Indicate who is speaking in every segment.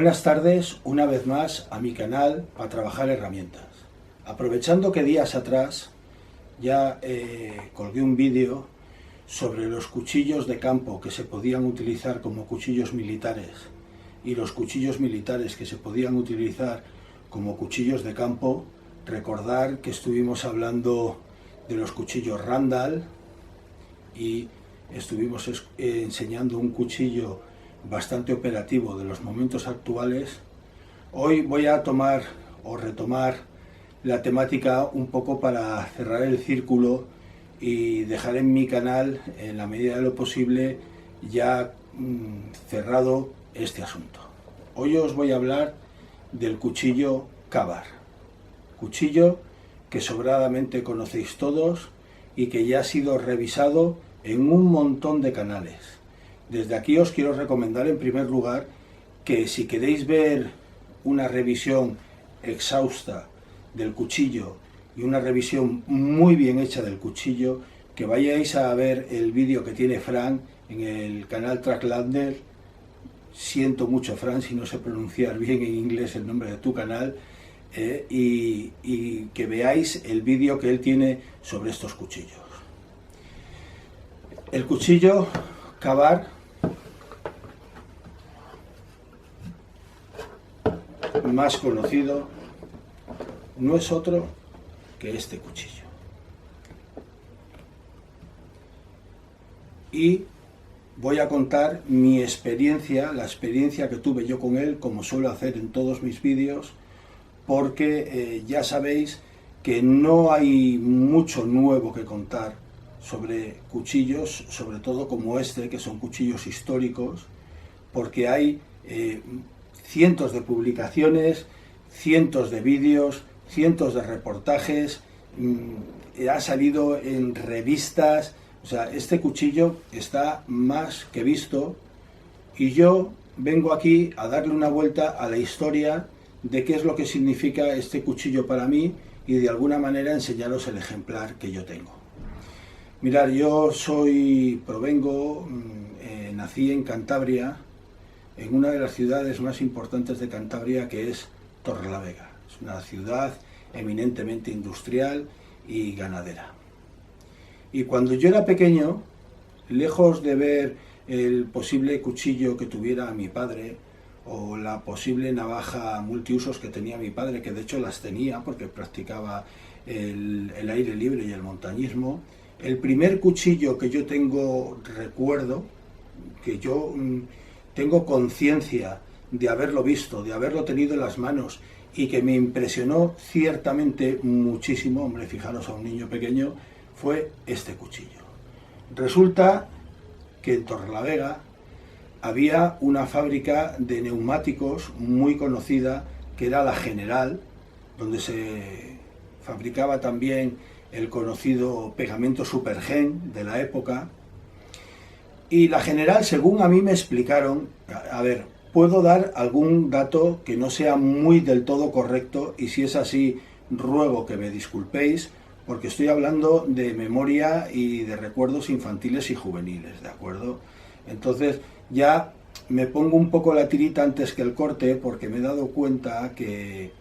Speaker 1: Buenas tardes, una vez más a mi canal para trabajar herramientas. Aprovechando que días atrás ya colgué un vídeo sobre los cuchillos de campo que se podían utilizar como cuchillos militares y los cuchillos militares que se podían utilizar como cuchillos de campo, recordar que estuvimos hablando de los cuchillos Randall y estuvimos enseñando un cuchillo bastante operativo de los momentos actuales. Hoy voy a retomar la temática un poco para cerrar el círculo y dejar en mi canal, en la medida de lo posible, ya cerrado este asunto. Hoy os voy a hablar del cuchillo Ka-Bar, cuchillo que sobradamente conocéis todos y que ya ha sido revisado en un montón de canales. Desde aquí os quiero recomendar en primer lugar que si queréis ver una revisión exhausta del cuchillo y una revisión muy bien hecha del cuchillo, que vayáis a ver el vídeo que tiene Fran en el canal Tracklander. Siento mucho, Fran, si no sé pronunciar bien en inglés el nombre de tu canal, y que veáis el vídeo que él tiene sobre estos cuchillos. El cuchillo Ka-Bar más conocido no es otro que este cuchillo. Y voy a contar mi experiencia, la experiencia que tuve yo con él, como suelo hacer en todos mis vídeos, porque ya sabéis que no hay mucho nuevo que contar sobre cuchillos, sobre todo como este, que son cuchillos históricos, porque hay cientos de publicaciones, cientos de vídeos, cientos de reportajes, ha salido en revistas. O sea, este cuchillo está más que visto y yo vengo aquí a darle una vuelta a la historia de qué es lo que significa este cuchillo para mí y de alguna manera enseñaros el ejemplar que yo tengo. Mirad, yo provengo, nací en Cantabria, en una de las ciudades más importantes de Cantabria, que es Torrelavega. Es una ciudad eminentemente industrial y ganadera. Y cuando yo era pequeño, lejos de ver el posible cuchillo que tuviera mi padre o la posible navaja multiusos que tenía mi padre, que de hecho las tenía porque practicaba el aire libre y el montañismo, el primer cuchillo que yo recuerdo, que yo tengo conciencia de haberlo visto, de haberlo tenido en las manos y que me impresionó ciertamente muchísimo, hombre, fijaros a un niño pequeño, fue este cuchillo. Resulta que en Torrelavega había una fábrica de neumáticos muy conocida, que era la General, donde se fabricaba también el conocido pegamento Supergen de la época. Y la General, según a mí me explicaron, a ver, puedo dar algún dato que no sea muy del todo correcto, y si es así, ruego que me disculpéis, porque estoy hablando de memoria y de recuerdos infantiles y juveniles, ¿de acuerdo? Entonces ya me pongo un poco la tirita antes que el corte, porque me he dado cuenta que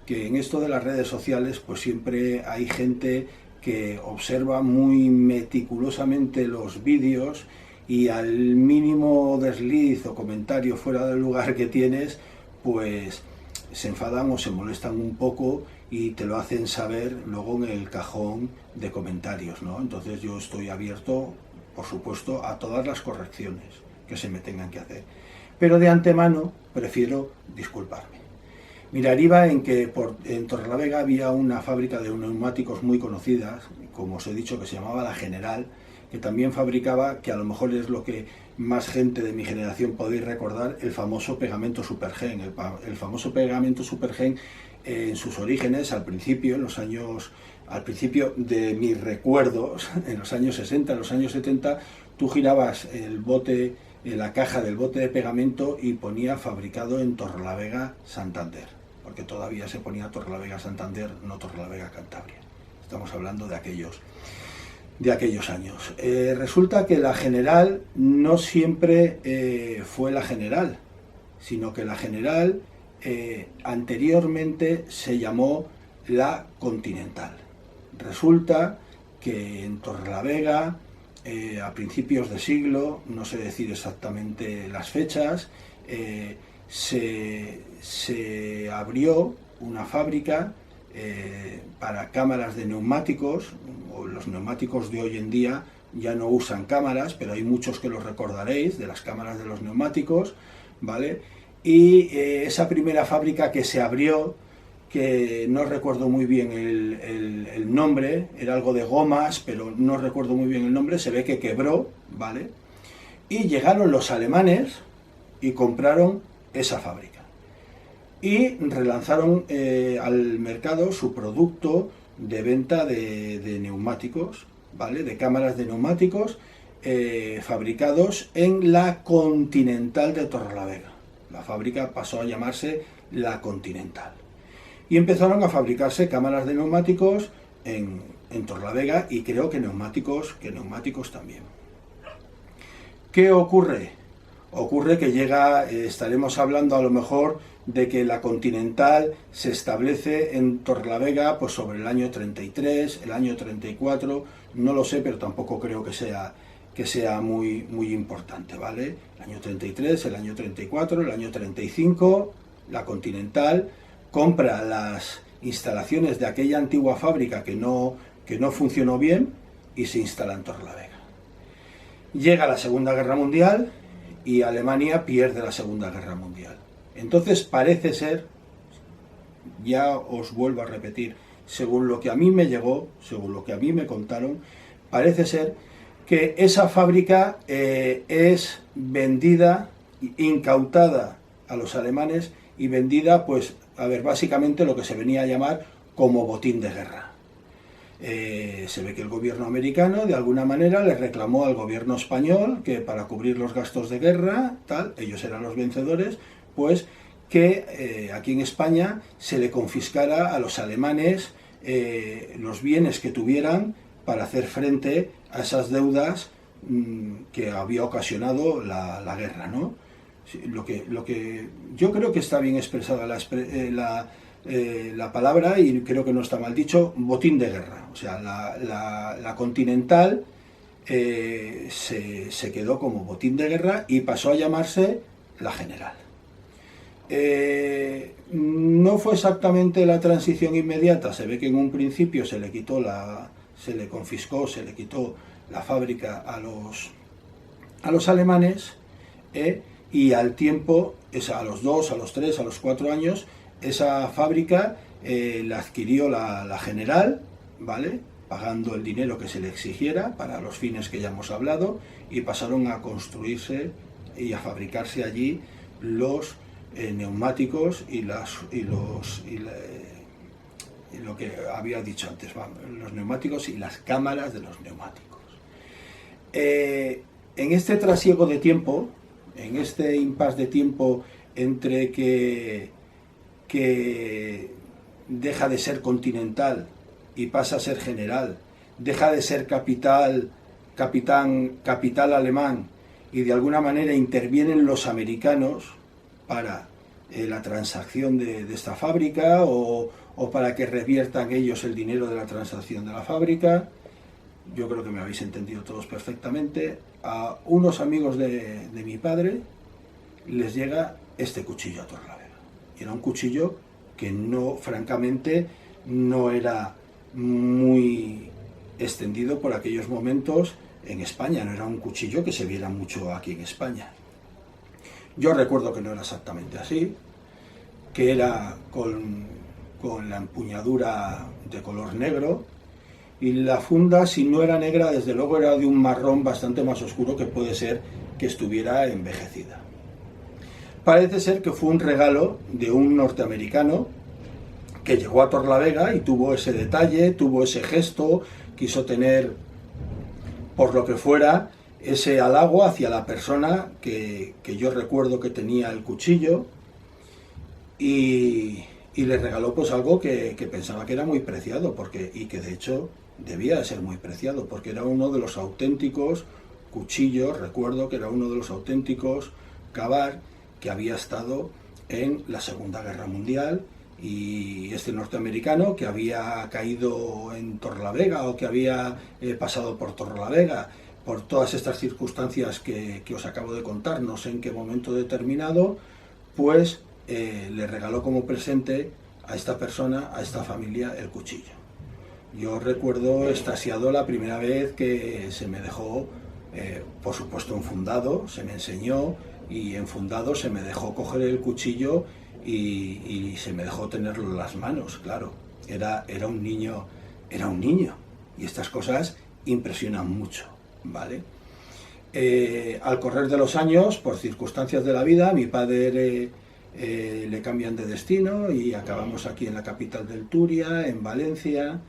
Speaker 1: en esto de las redes sociales pues siempre hay gente que observa muy meticulosamente los vídeos y al mínimo desliz o comentario fuera del lugar que tienes, pues se enfadan o se molestan un poco y te lo hacen saber luego en el cajón de comentarios, ¿no? Entonces yo estoy abierto, por supuesto, a todas las correcciones que se me tengan que hacer. Pero de antemano prefiero disculparme. Mirad, iba en que en Torrelavega había una fábrica de neumáticos muy conocida, como os he dicho, que se llamaba La General, que también fabricaba, que a lo mejor es lo que más gente de mi generación podéis recordar, el famoso pegamento Supergen. El famoso pegamento Supergen, en sus orígenes, al principio de mis recuerdos, en los años 60, en los años 70, tú girabas el bote, la caja del bote de pegamento y ponía fabricado en Torrelavega, Santander, porque todavía se ponía Torrelavega, Santander, no Torrelavega, Cantabria. Estamos hablando de aquellos años. Resulta que la General no siempre fue la General. sino que la General anteriormente se llamó la Continental. Resulta que en Torrelavega, a principios de siglo, no sé decir exactamente las fechas, se abrió una fábrica para cámaras de neumáticos. Los neumáticos de hoy en día ya no usan cámaras, pero hay muchos que los recordaréis, de las cámaras de los neumáticos, ¿vale? Y esa primera fábrica que se abrió, que no recuerdo muy bien el nombre, era algo de gomas, pero no recuerdo muy bien el nombre, se ve que quebró, ¿vale? Y llegaron los alemanes y compraron esa fábrica. Y relanzaron al mercado su producto de venta de neumáticos, ¿vale? De cámaras de neumáticos fabricados en la Continental de Torrelavega. La fábrica pasó a llamarse la Continental. Y empezaron a fabricarse cámaras de neumáticos en Torrelavega, y creo que neumáticos también. ¿Qué ocurre? Ocurre que estaremos hablando a lo mejor de que la Continental se establece en Torrelavega pues sobre el año 33, el año 34, no lo sé, pero tampoco creo que sea muy importante, ¿vale? El año 33, el año 34, el año 35, la Continental compra las instalaciones de aquella antigua fábrica que no funcionó bien y se instala en Torrelavega. Llega la Segunda Guerra Mundial y Alemania pierde la Segunda Guerra Mundial. Entonces parece ser, ya os vuelvo a repetir, según lo que a mí me llegó, según lo que a mí me contaron, parece ser que esa fábrica es vendida, incautada a los alemanes y vendida, pues, básicamente lo que se venía a llamar como botín de guerra. Se ve que el gobierno americano de alguna manera le reclamó al gobierno español que para cubrir los gastos de guerra, ellos eran los vencedores, pues que aquí en España se le confiscara a los alemanes los bienes que tuvieran para hacer frente a esas deudas que había ocasionado la guerra, ¿no? Lo que yo creo que está bien expresada la palabra, y creo que no está mal dicho, botín de guerra. O sea, la Continental se quedó como botín de guerra y pasó a llamarse la General. No fue exactamente la transición inmediata. Se ve que en un principio se le quitó se le confiscó la fábrica a los alemanes, y al tiempo, a los 2, a los 3, a los 4 años, esa fábrica la adquirió la General, ¿vale? Pagando el dinero que se le exigiera para los fines que ya hemos hablado, y pasaron a construirse y a fabricarse allí los neumáticos y lo que había dicho antes, los neumáticos y las cámaras de los neumáticos. En este trasiego de tiempo, en este impasse de tiempo entre que deja de ser Continental y pasa a ser General, deja de ser capital alemán, y de alguna manera intervienen los americanos para la transacción de esta fábrica, o para que reviertan ellos el dinero de la transacción de la fábrica. Yo creo que me habéis entendido todos perfectamente. A unos amigos de mi padre les llega este cuchillo a Torrelavega. Y era un cuchillo que francamente no era muy extendido por aquellos momentos en España, no era un cuchillo que se viera mucho aquí en España. Yo recuerdo que no era exactamente así, que era con la empuñadura de color negro, y la funda, si no era negra, desde luego era de un marrón bastante más oscuro, que puede ser que estuviera envejecida. Parece ser que fue un regalo de un norteamericano que llegó a Torrelavega y tuvo ese detalle, tuvo ese gesto, quiso tener, por lo que fuera, ese halago hacia la persona que yo recuerdo que tenía el cuchillo, y le regaló pues algo que pensaba que era muy preciado, y que de hecho debía de ser muy preciado, porque era uno de los auténticos cuchillos, recuerdo que era uno de los auténticos Ka-Bar, que había estado en la Segunda Guerra Mundial, y este norteamericano que había caído en Torrelavega o que había pasado por Torrelavega, por todas estas circunstancias que os acabo de contar, no sé en qué momento determinado, pues le regaló como presente a esta persona, a esta familia, el cuchillo. Yo recuerdo extasiado la primera vez que se me dejó, por supuesto enfundado, se me enseñó, y enfundado se me dejó coger el cuchillo y se me dejó tenerlo en las manos, claro. Era un niño, y estas cosas impresionan mucho, ¿vale? Al correr de los años, por circunstancias de la vida, mi padre le cambian de destino y acabamos aquí en la capital del Turia, en Valencia,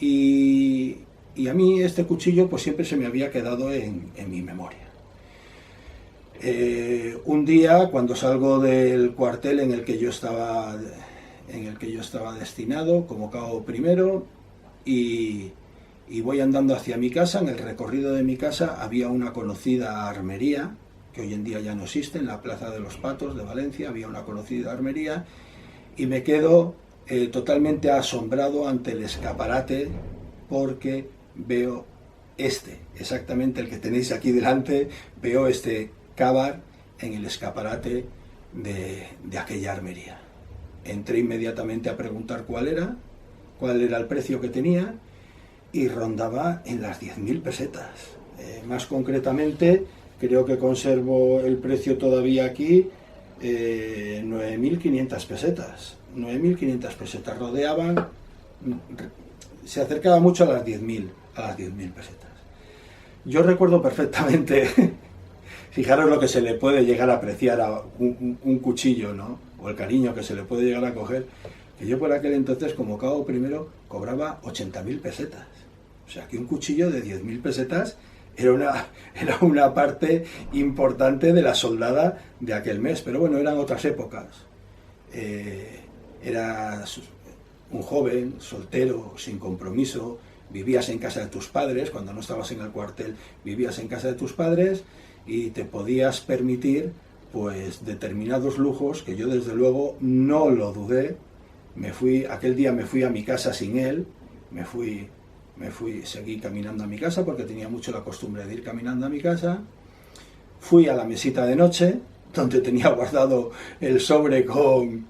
Speaker 1: y a mí este cuchillo pues siempre se me había quedado en mi memoria. Un día, cuando salgo del cuartel en el que yo estaba destinado como cabo primero, y voy andando hacia mi casa, en el recorrido de mi casa había una conocida armería, que hoy en día ya no existe, en la Plaza de los Patos de Valencia había una conocida armería, y me quedo totalmente asombrado ante el escaparate, porque veo exactamente el que tenéis aquí delante, veo este Kavar en el escaparate de aquella armería. Entré inmediatamente a preguntar cuál era el precio que tenía, y rondaba en las 10.000 pesetas. Más concretamente, creo que conservo el precio todavía aquí, 9.500 pesetas. 9.500 pesetas rodeaban, se acercaba mucho a las 10.000 pesetas. Yo recuerdo perfectamente, fijaros lo que se le puede llegar a apreciar a un cuchillo, ¿no? O el cariño que se le puede llegar a coger, que yo por aquel entonces, como cabo primero, cobraba 80.000 pesetas. O sea, que un cuchillo de 10.000 pesetas era una parte importante de la soldada de aquel mes. Pero bueno, eran otras épocas. Eras un joven, soltero, sin compromiso, vivías en casa de tus padres, cuando no estabas en el cuartel, vivías en casa de tus padres, y te podías permitir pues determinados lujos que yo desde luego no lo dudé. Aquel día me fui a mi casa sin él, seguí caminando a mi casa porque tenía mucho la costumbre de ir caminando a mi casa. Fui a la mesita de noche, donde tenía guardado el sobre con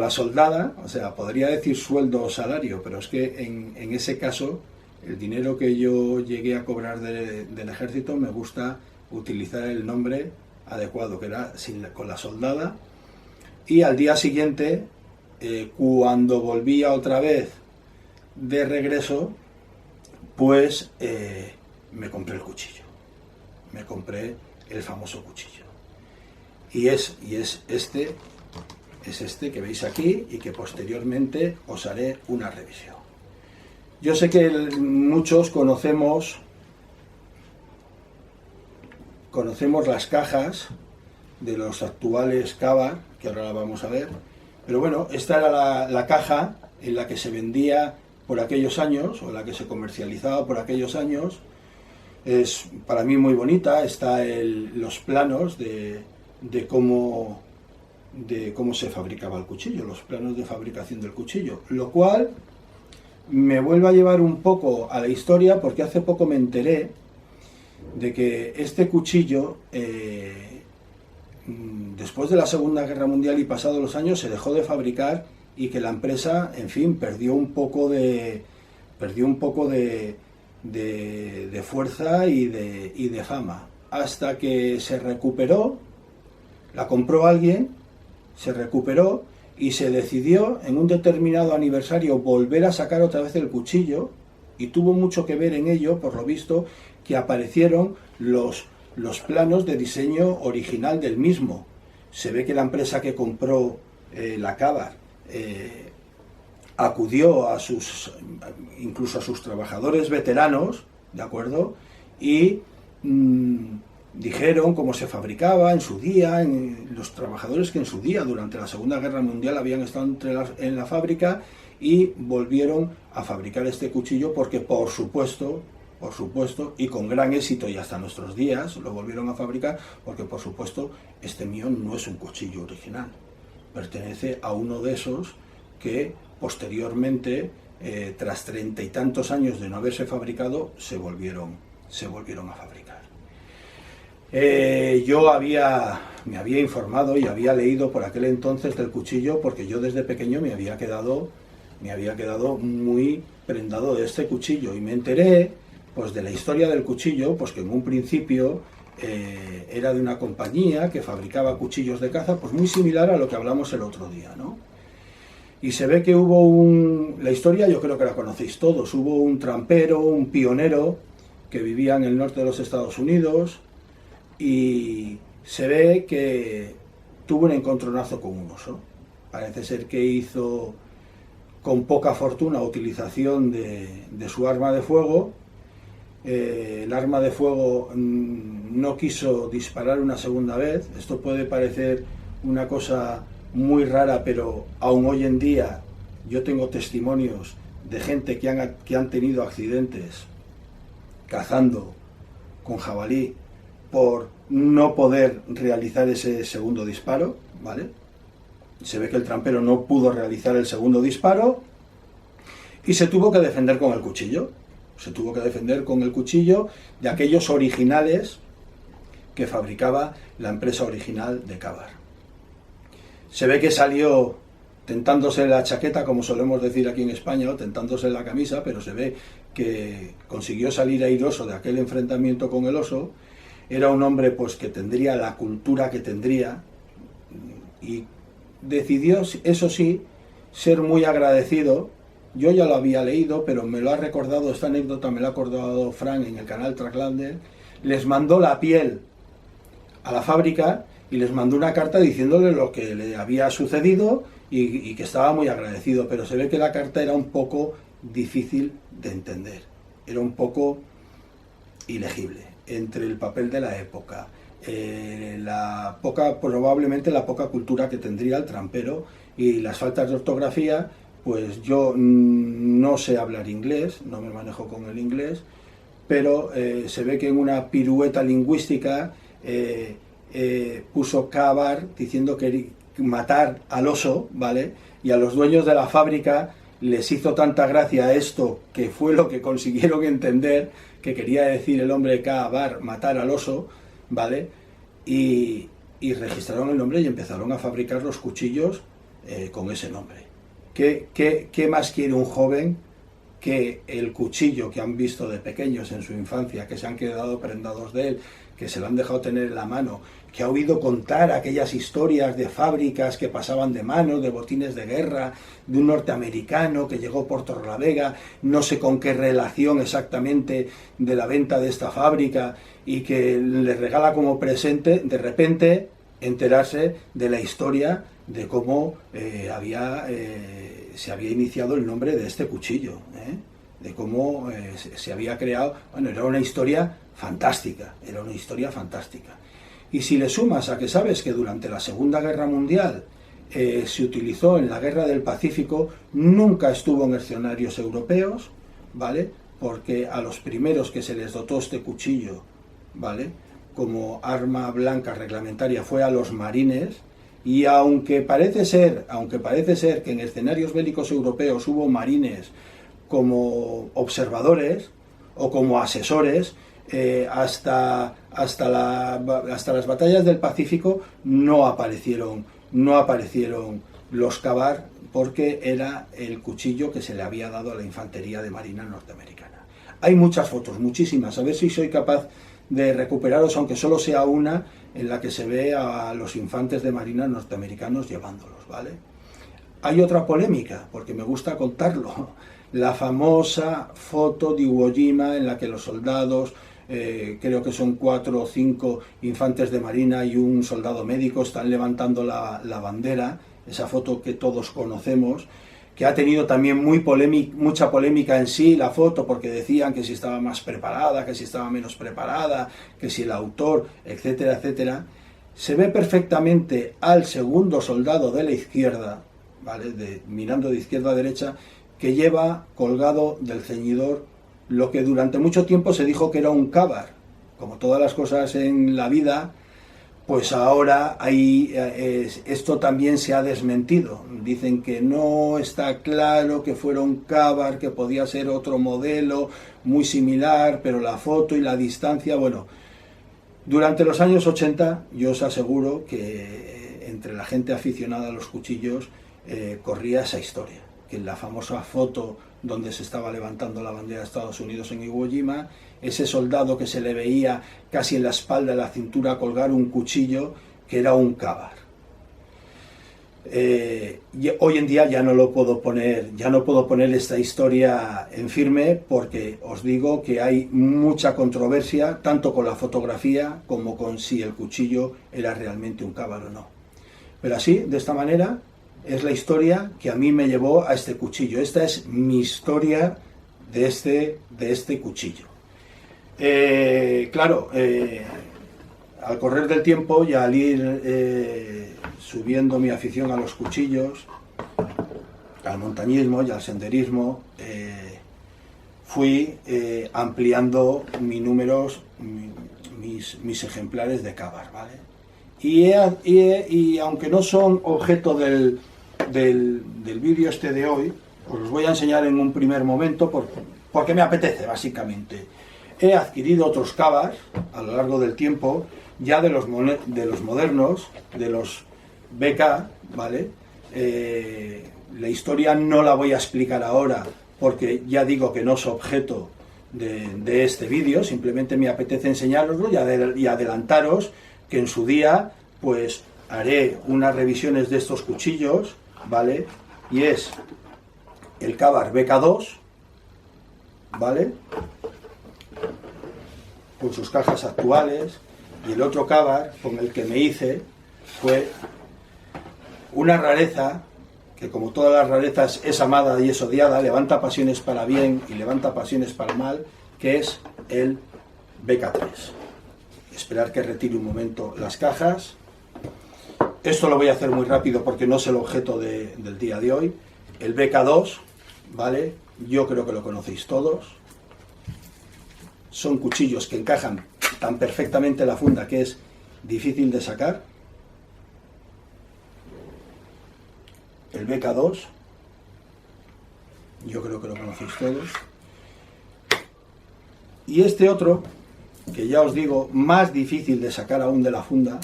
Speaker 1: la soldada, o sea, podría decir sueldo o salario, pero es que en ese caso, el dinero que yo llegué a cobrar del ejército, me gusta utilizar el nombre adecuado, que era con la soldada. Y al día siguiente, cuando volvía otra vez de regreso, pues me compré el cuchillo, me compré el famoso cuchillo, y es este que veis aquí, y que posteriormente os haré una revisión. Yo sé que muchos conocemos las cajas de los actuales Kavar, que ahora la vamos a ver, pero bueno, esta era la caja en la que se vendía por aquellos años, o la que se comercializaba por aquellos años. Es para mí muy bonita, está los planos de cómo se fabricaba el cuchillo, los planos de fabricación del cuchillo, lo cual me vuelve a llevar un poco a la historia, porque hace poco me enteré de que este cuchillo, después de la Segunda Guerra Mundial y pasados los años, se dejó de fabricar, y que la empresa, en fin, perdió un poco de fuerza y de fama, hasta que se recuperó, la compró alguien, se recuperó, y se decidió en un determinado aniversario volver a sacar otra vez el cuchillo, y tuvo mucho que ver en ello, por lo visto, que aparecieron los planos de diseño original del mismo. Se ve que la empresa que compró la Kavar acudió incluso a sus trabajadores veteranos, ¿de acuerdo? Y dijeron cómo se fabricaba en su día, los trabajadores que en su día, durante la Segunda Guerra Mundial, habían estado en la fábrica, y volvieron a fabricar este cuchillo porque, por supuesto, por supuesto, y con gran éxito y hasta nuestros días lo volvieron a fabricar, porque por supuesto este mío no es un cuchillo original, pertenece a uno de esos que posteriormente, tras 30 y tantos años de no haberse fabricado, se volvieron a fabricar. Yo me había informado y había leído por aquel entonces del cuchillo, porque yo desde pequeño me había quedado muy prendado de este cuchillo, y me enteré pues de la historia del cuchillo, pues que en un principio era de una compañía que fabricaba cuchillos de caza, pues muy similar a lo que hablamos el otro día, ¿no? Y se ve que la historia yo creo que la conocéis todos, hubo un trampero, un pionero que vivía en el norte de los Estados Unidos, y se ve que tuvo un encontronazo con un oso. Parece ser que hizo con poca fortuna utilización de su arma de fuego. El arma de fuego no quiso disparar una segunda vez. Esto puede parecer una cosa muy rara, pero aún hoy en día yo tengo testimonios de gente que han tenido accidentes cazando con jabalí por no poder realizar ese segundo disparo, ¿vale? Se ve que el trampero no pudo realizar el segundo disparo y se tuvo que defender con el cuchillo. Se tuvo que defender con el cuchillo de aquellos originales que fabricaba la empresa original de Ka-Bar. Se ve que salió tentándose la chaqueta, como solemos decir aquí en España, o tentándose la camisa, pero se ve que consiguió salir airoso de aquel enfrentamiento con el oso. Era un hombre pues que tendría la cultura que tendría, y decidió, eso sí, ser muy agradecido. Yo ya lo había leído, pero me lo ha recordado, esta anécdota me la ha acordado Frank en el canal Tracklander. Les mandó la piel a la fábrica y les mandó una carta diciéndole lo que le había sucedido y que estaba muy agradecido, pero se ve que la carta era un poco difícil de entender, era un poco ilegible entre el papel de la época, probablemente la poca cultura que tendría el trampero y las faltas de ortografía. Pues yo no sé hablar inglés, no me manejo con el inglés, pero se ve que en una pirueta lingüística puso Ka-Bar diciendo que matar al oso, ¿vale? Y a los dueños de la fábrica les hizo tanta gracia esto, que fue lo que consiguieron entender que quería decir el hombre Ka-Bar, matar al oso, ¿vale? Y registraron el nombre y empezaron a fabricar los cuchillos con ese nombre. ¿Qué más quiere un joven que el cuchillo que han visto de pequeños en su infancia, que se han quedado prendados de él, que se lo han dejado tener en la mano, que ha oído contar aquellas historias de fábricas que pasaban de mano, de botines de guerra, de un norteamericano que llegó por Torrelavega, no sé con qué relación exactamente de la venta de esta fábrica, y que le regala como presente, de repente enterarse de la historia de cómo se había iniciado el nombre de este cuchillo, de cómo se había creado. Bueno, era una historia fantástica, Y si le sumas a que sabes que durante la Segunda Guerra Mundial se utilizó en la Guerra del Pacífico, nunca estuvo en escenarios europeos, ¿vale? Porque a los primeros que se les dotó este cuchillo, ¿vale?, como arma blanca reglamentaria fue a los marines. Y aunque parece ser que en escenarios bélicos europeos hubo marines como observadores o como asesores, hasta las batallas del Pacífico no aparecieron los Ka-Bar, porque era el cuchillo que se le había dado a la infantería de marina norteamericana. Hay muchas fotos, muchísimas, a ver si soy capaz de recuperaros, aunque solo sea una, en la que se ve a los infantes de marina norteamericanos llevándolos, ¿vale? Hay otra polémica, porque me gusta contarlo, la famosa foto de Iwo Jima en la que los soldados, creo que son 4 o 5 infantes de marina y un soldado médico, están levantando la bandera, esa foto que todos conocemos, que ha tenido también mucha polémica en sí la foto, porque decían que si estaba más preparada, que si estaba menos preparada, que si el autor, etcétera, etcétera. Se ve perfectamente al segundo soldado de la izquierda, ¿vale?, mirando de izquierda a derecha, que lleva colgado del ceñidor lo que durante mucho tiempo se dijo que era un cábar. Como todas las cosas en la vida, pues ahora esto también se ha desmentido. Dicen que no está claro que fuera un cábar, que podía ser otro modelo muy similar, pero la foto y la distancia, bueno, durante los años 80 yo os aseguro que entre la gente aficionada a los cuchillos corría esa historia, que en la famosa foto donde se estaba levantando la bandera de Estados Unidos en Iwo Jima, ese soldado que se le veía casi en la espalda, en la cintura, colgar un cuchillo, que era un cábar. Hoy en día ya no puedo poner esta historia en firme, porque os digo que hay mucha controversia, tanto con la fotografía como con si el cuchillo era realmente un cábar o no. Pero así, de esta manera, es la historia que a mí me llevó a este cuchillo. Esta es mi historia de este cuchillo. Claro, al correr del tiempo y al ir subiendo mi afición a los cuchillos, al montañismo y al senderismo, fui ampliando mis ejemplares de cábar, ¿vale? Y aunque no son objeto del vídeo este de hoy, os los voy a enseñar en un primer momento porque me apetece, básicamente. He adquirido otros cábars a lo largo del tiempo, ya de los modernos, de los BK, ¿vale? La historia no la voy a explicar ahora, porque ya digo que no es objeto de este vídeo, simplemente me apetece enseñaroslo y adelantaros que en su día pues haré unas revisiones de estos cuchillos, ¿vale? Y es el cábar BK2, ¿vale? Con sus cajas actuales, y el otro cábar con el que me hice fue una rareza que, como todas las rarezas, es amada y es odiada, levanta pasiones para bien y levanta pasiones para mal, que es el BK3. Esperar que retire un momento las cajas. Esto lo voy a hacer muy rápido porque no es el objeto del día de hoy. El BK2, ¿vale? Yo creo que lo conocéis todos. Son cuchillos que encajan tan perfectamente en la funda que es difícil de sacar. El BK2, yo creo que lo conocéis todos. Y este otro, que ya os digo, más difícil de sacar aún de la funda,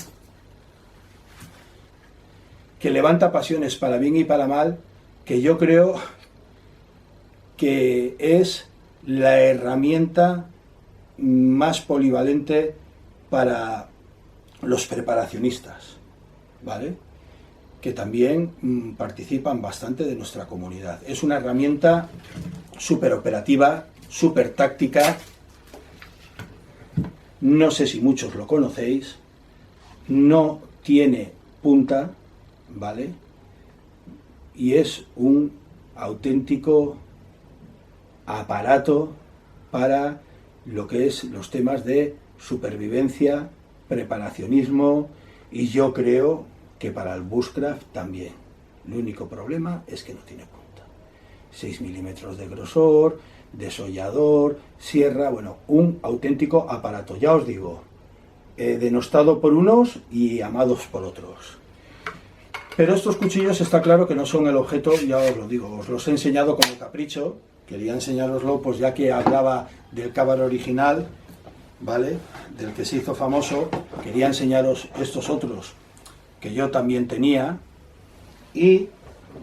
Speaker 1: que levanta pasiones para bien y para mal, que yo creo que es la herramienta más polivalente para los preparacionistas, ¿vale? Que también participan bastante de nuestra comunidad. Es una herramienta súper operativa, súper táctica. No sé si muchos lo conocéis. No tiene punta, ¿vale? Y es un auténtico aparato para lo que es los temas de supervivencia, preparacionismo, y yo creo que para el bushcraft también. El único problema es que no tiene punta. 6 milímetros de grosor, desollador, sierra, bueno, un auténtico aparato. Ya os digo, denostado por unos y amados por otros. Pero estos cuchillos está claro que no son el objeto, ya os lo digo, os los he enseñado como capricho. Quería enseñároslo, pues ya que hablaba del cábar original, ¿vale? Del que se hizo famoso, quería enseñaros estos otros que yo también tenía. Y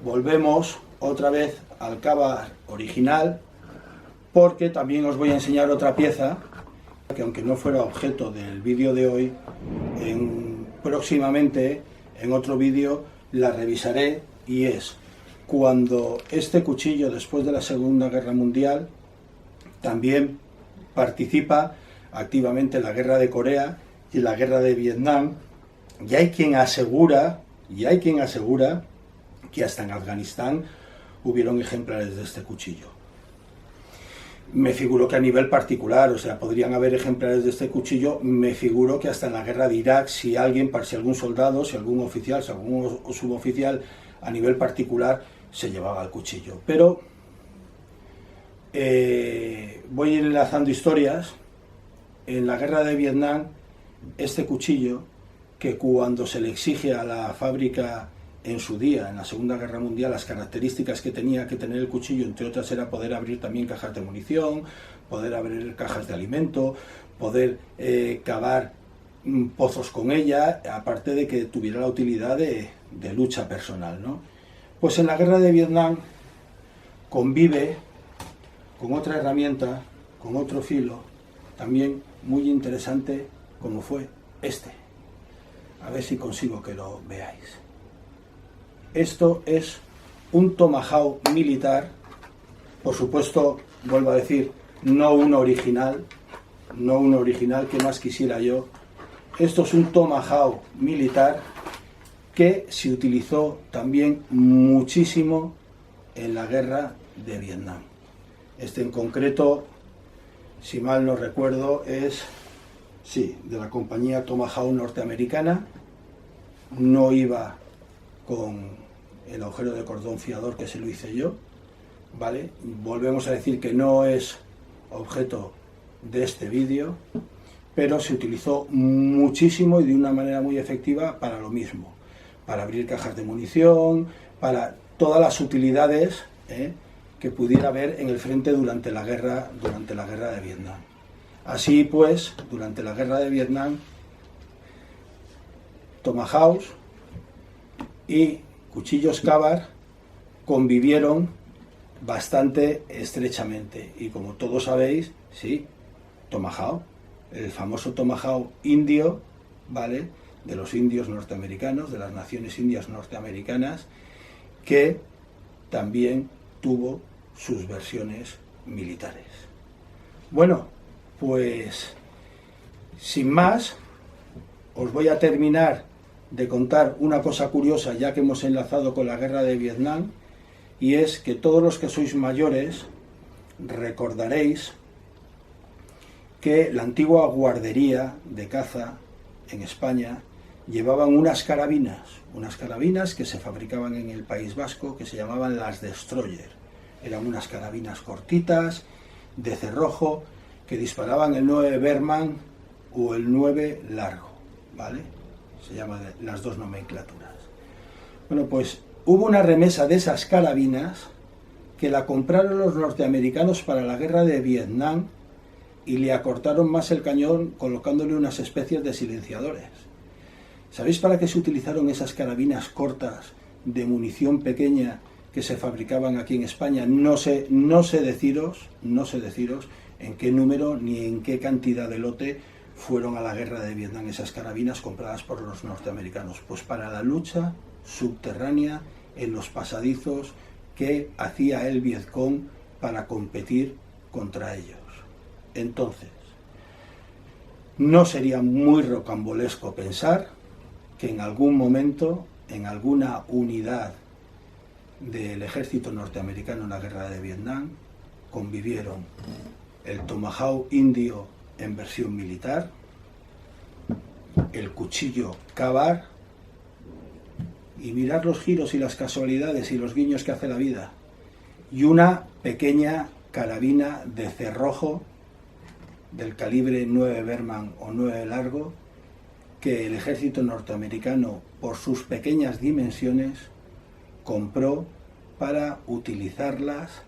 Speaker 1: volvemos otra vez al cábar original, porque también os voy a enseñar otra pieza que, aunque no fuera objeto del vídeo de hoy, próximamente en otro vídeo la revisaré, y es cuando este cuchillo, después de la Segunda Guerra Mundial, también participa activamente en la Guerra de Corea y la Guerra de Vietnam, y hay quien asegura que hasta en Afganistán hubieron ejemplares de este cuchillo. Me figuro que a nivel particular, o sea, podrían haber ejemplares de este cuchillo. Me figuro que hasta en la Guerra de Irak, si algún soldado, si algún oficial, si algún suboficial a nivel particular se llevaba el cuchillo. Pero voy a ir enlazando historias. En la guerra de Vietnam, este cuchillo, que cuando se le exige a la fábrica en su día, en la Segunda Guerra Mundial, las características que tenía que tener el cuchillo, entre otras, era poder abrir también cajas de munición, poder abrir cajas de alimento, poder cavar pozos con ella, aparte de que tuviera la utilidad de lucha personal, ¿no? Pues en la guerra de Vietnam convive con otra herramienta, con otro filo, también muy interesante, como fue este. A ver si consigo que lo veáis. Esto es un tomahawk militar, por supuesto, vuelvo a decir, no uno original, que más quisiera yo. Esto es un tomahawk militar que se utilizó también muchísimo en la guerra de Vietnam. Este en concreto, si mal no recuerdo, es, sí, de la compañía Tomahawk norteamericana. No iba con el agujero de cordón fiador, que se lo hice yo, ¿vale? Volvemos a decir que no es objeto de este vídeo, pero se utilizó muchísimo y de una manera muy efectiva para lo mismo, para abrir cajas de munición, para todas las utilidades que pudiera haber en el frente durante la guerra de Vietnam. Así pues, durante la guerra de Vietnam, tomahawks y cuchillos Ka-Bar convivieron bastante estrechamente, y como todos sabéis, sí, tomahawk, el famoso tomahawk indio, ¿vale?, de los indios norteamericanos, de las naciones indias norteamericanas, que también tuvo sus versiones militares. Bueno, pues sin más, os voy a terminar de contar una cosa curiosa, ya que hemos enlazado con la guerra de Vietnam, y es que todos los que sois mayores recordaréis que la antigua guardería de caza en España llevaban unas carabinas que se fabricaban en el País Vasco, que se llamaban las Destroyer. Eran unas carabinas cortitas, de cerrojo, que disparaban el 9 Berman o el 9 largo, ¿vale? Se llaman las dos nomenclaturas. Bueno, pues hubo una remesa de esas carabinas que la compraron los norteamericanos para la guerra de Vietnam y le acortaron más el cañón colocándole unas especies de silenciadores. ¿Sabéis para qué se utilizaron esas carabinas cortas de munición pequeña que se fabricaban aquí en España? No sé deciros en qué número ni en qué cantidad de lote fueron a la guerra de Vietnam esas carabinas compradas por los norteamericanos. Pues para la lucha subterránea en los pasadizos que hacía el Vietcong para competir contra ellos. Entonces, no sería muy rocambolesco pensar que en algún momento, en alguna unidad del ejército norteamericano en la guerra de Vietnam, convivieron el tomahawk indio en versión militar, el cuchillo Ka-Bar, y mirad los giros y las casualidades y los guiños que hace la vida, y una pequeña carabina de cerrojo del calibre 9 Berman o 9 largo, que el ejército norteamericano, por sus pequeñas dimensiones, compró para utilizarlas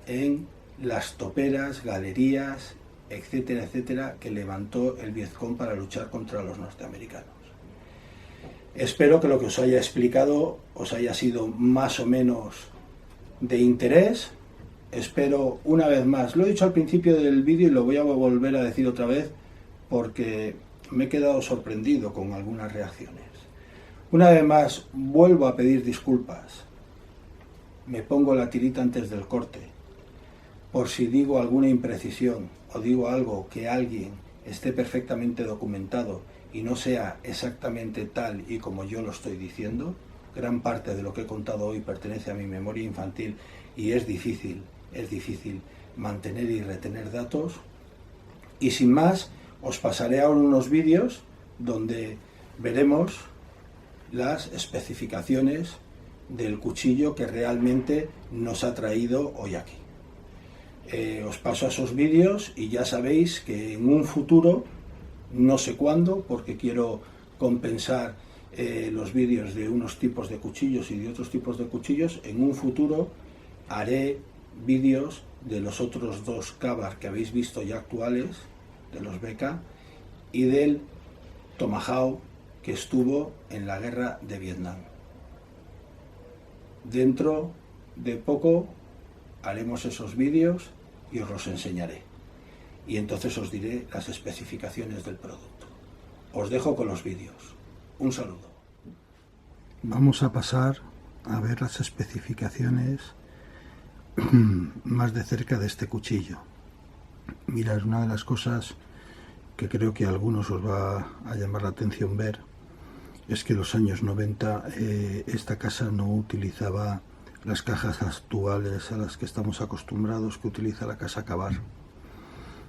Speaker 1: en las toperas, galerías, etcétera, etcétera, que levantó el Vietcong para luchar contra los norteamericanos. Espero que lo que os haya explicado os haya sido más o menos de interés. Espero, una vez más, lo he dicho al principio del vídeo y lo voy a volver a decir otra vez porque me he quedado sorprendido con algunas reacciones. Una vez más, vuelvo a pedir disculpas. Me pongo la tirita antes del corte, por si digo alguna imprecisión o digo algo que alguien esté perfectamente documentado y no sea exactamente tal y como yo lo estoy diciendo. Gran parte de lo que he contado hoy pertenece a mi memoria infantil y es difícil mantener y retener datos. Y sin más, os pasaré ahora unos vídeos donde veremos las especificaciones del cuchillo que realmente nos ha traído hoy aquí. Os paso esos vídeos y ya sabéis que en un futuro, no sé cuándo, porque quiero compensar los vídeos de unos tipos de cuchillos y de otros tipos de cuchillos, en un futuro haré vídeos de los otros dos Ka-Bar que habéis visto ya actuales, de los BK, y del Tomahawk que estuvo en la guerra de Vietnam. Dentro de poco haremos esos vídeos y os los enseñaré. Y entonces os diré las especificaciones del producto. Os dejo con los vídeos. Un saludo. Vamos a pasar a ver las especificaciones más de cerca de este cuchillo. Mirad, una de las cosas que creo que a algunos os va a llamar la atención ver es que en los años 90 esta casa no utilizaba las cajas actuales a las que estamos acostumbrados que utiliza la casa Ka-Bar.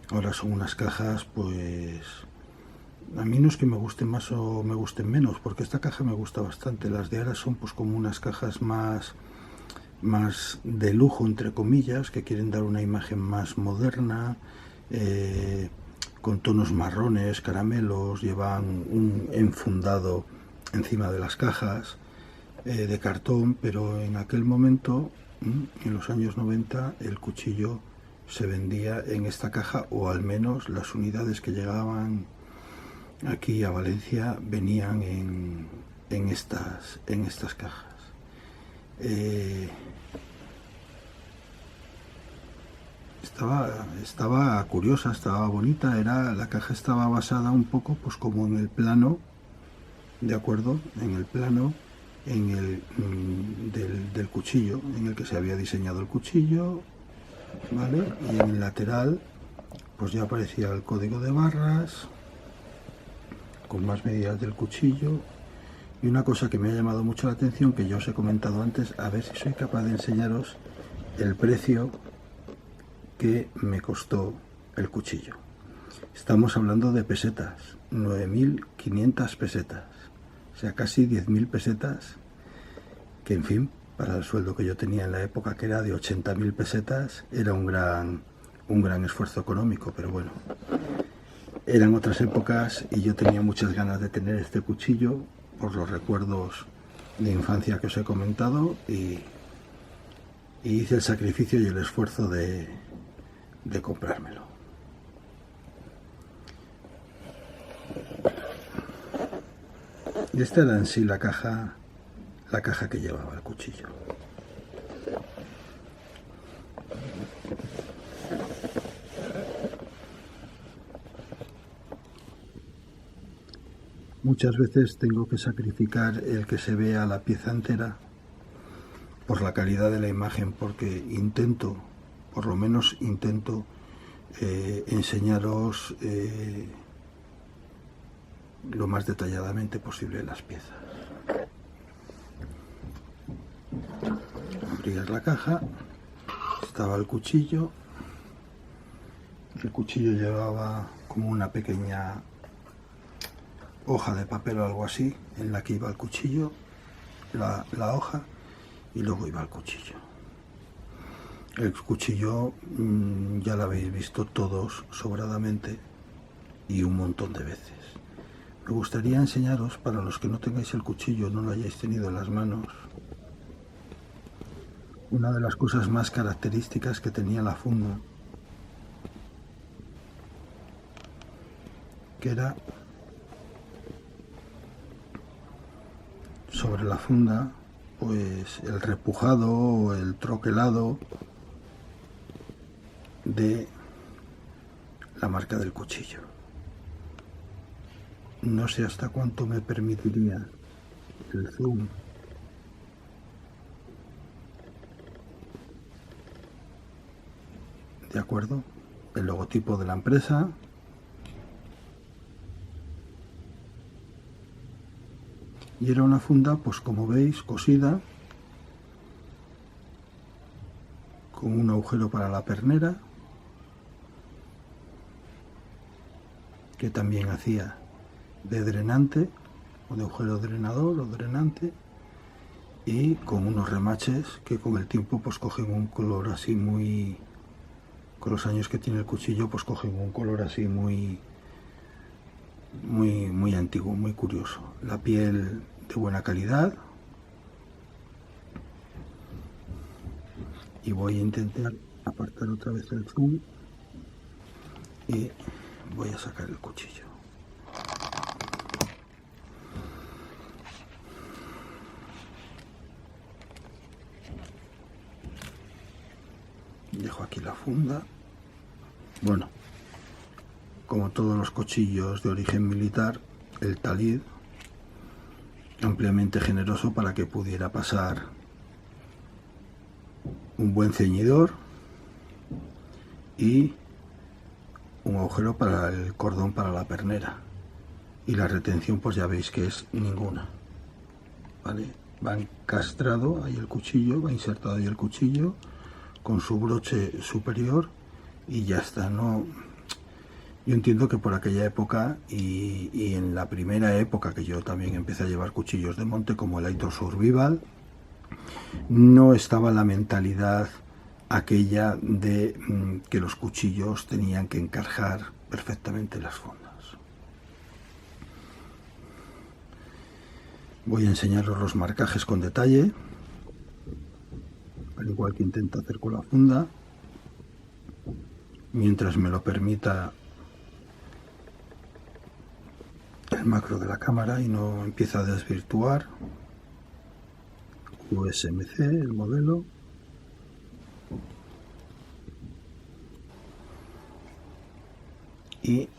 Speaker 1: Ahora son unas cajas, pues a mí no es que me gusten más o me gusten menos, porque esta caja me gusta bastante. Las de ahora son pues como unas cajas más de lujo, entre comillas, que quieren dar una imagen más moderna, con tonos marrones, caramelos, llevan un enfundado encima de las cajas de cartón, pero en aquel momento, en los años 90, el cuchillo se vendía en esta caja, o al menos las unidades que llegaban aquí a Valencia venían en estas cajas. Estaba curiosa, estaba bonita. La caja estaba basada un poco pues como en el plano, de acuerdo, en el plano del cuchillo, en el que se había diseñado el cuchillo, ¿vale? Y en el lateral pues ya aparecía el código de barras con más medidas del cuchillo. Y una cosa que me ha llamado mucho la atención, que yo os he comentado antes, a ver si soy capaz de enseñaros el precio que me costó el cuchillo. Estamos hablando de pesetas, 9.500 pesetas, o sea, casi 10.000 pesetas, que en fin, para el sueldo que yo tenía en la época, que era de 80.000 pesetas, era un gran esfuerzo económico, pero bueno, eran otras épocas y yo tenía muchas ganas de tener este cuchillo por los recuerdos de infancia que os he comentado, y hice el sacrificio y el esfuerzo de comprármelo. Y esta era en sí la caja que llevaba el cuchillo. Muchas veces tengo que sacrificar el que se vea la pieza entera por la calidad de la imagen, porque por lo menos intento enseñaros lo más detalladamente posible las piezas. Abrías la caja, estaba el cuchillo llevaba como una pequeña hoja de papel o algo así, en la que iba el cuchillo, la hoja, y luego iba el cuchillo. El cuchillo ya lo habéis visto todos sobradamente y un montón de veces. Me gustaría enseñaros, para los que no tengáis el cuchillo, no lo hayáis tenido en las manos, una de las cosas más características que tenía la funda, que era sobre la funda pues el repujado o el troquelado de la marca del cuchillo. No sé hasta cuánto me permitiría el zoom. ¿De acuerdo? El logotipo de la empresa. Y era una funda, pues como veis, cosida, con un agujero para la pernera, que también hacía de drenante, o de agujero drenador o drenante, y con unos remaches que con el tiempo pues cogen un color así muy con los años que tiene el cuchillo, pues coge un color así muy antiguo, muy curioso. La piel de buena calidad. Y voy a intentar apartar otra vez el zoom y voy a sacar el cuchillo. Dejo aquí la funda. Bueno, como todos los cuchillos de origen militar, el talid ampliamente generoso para que pudiera pasar un buen ceñidor y un agujero para el cordón para la pernera, y la retención pues ya veis que es ninguna, ¿vale? Va encastrado ahí el cuchillo, va insertado ahí el cuchillo con su broche superior y ya está. No, yo entiendo que por aquella época y en la primera época que yo también empecé a llevar cuchillos de monte como el Aitor Survival, no estaba la mentalidad aquella de que los cuchillos tenían que encajar perfectamente las fundas. Voy a enseñaros los marcajes con detalle, al igual que intento hacer con la funda, mientras me lo permita el macro de la cámara y no empieza a desvirtuar. USMC, el modelo. Y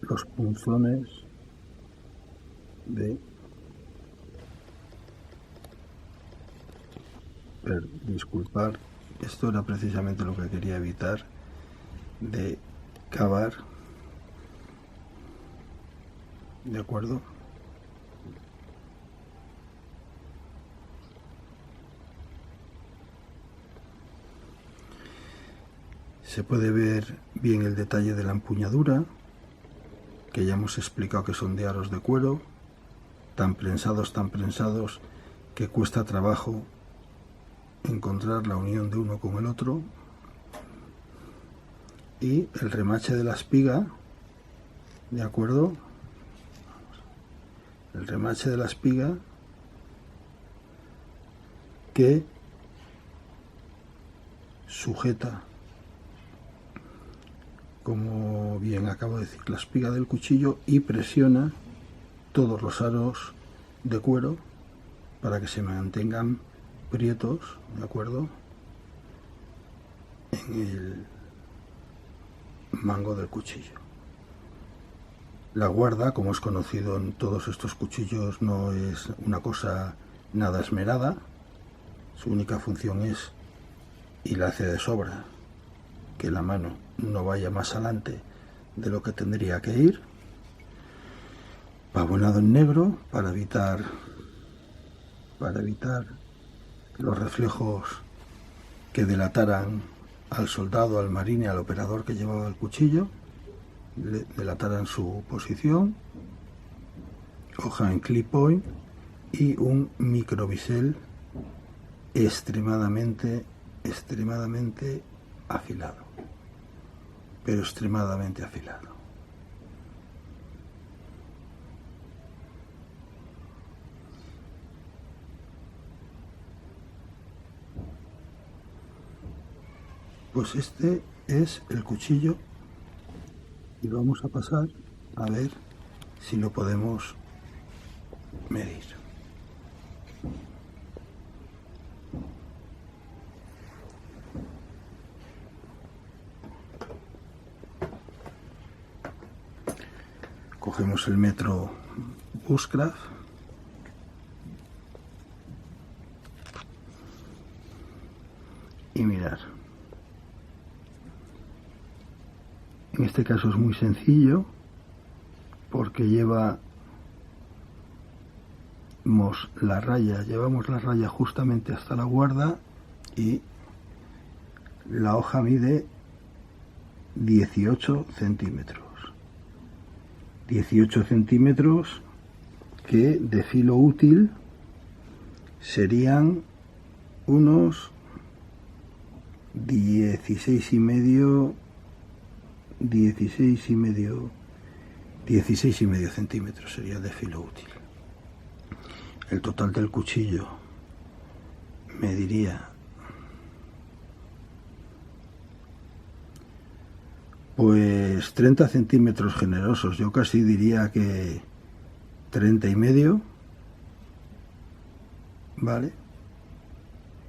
Speaker 1: los punzones de disculpar, esto era precisamente lo que quería evitar, de cavar, de acuerdo. Se puede ver bien el detalle de la empuñadura, que ya hemos explicado que son de aros de cuero, tan prensados que cuesta trabajo encontrar la unión de uno con el otro. Y el remache de la espiga, de acuerdo, el remache de la espiga que sujeta, como bien acabo de decir, la espiga del cuchillo y presiona todos los aros de cuero para que se mantengan prietos, ¿de acuerdo?, en el mango del cuchillo. La guarda, como es conocido en todos estos cuchillos, no es una cosa nada esmerada. Su única función es, y la hace de sobra, que la mano no vaya más adelante de lo que tendría que ir. Pavonado en negro para evitar los reflejos que delataran al soldado, al marine, al operador que llevaba el cuchillo, delataran su posición. Hoja en clip point y un microbisel extremadamente afilado, pero extremadamente afilado. Pues este es el cuchillo y vamos a pasar a ver si lo podemos medir. Cogemos el metro Bushcraft y mirar. En este caso es muy sencillo porque llevamos la raya justamente hasta la guarda y la hoja mide 18 centímetros. 18 centímetros que de filo útil serían unos 16,5 centímetros sería de filo útil. El total del cuchillo me diría pues 30 centímetros generosos. Yo casi diría que 30,5, ¿vale?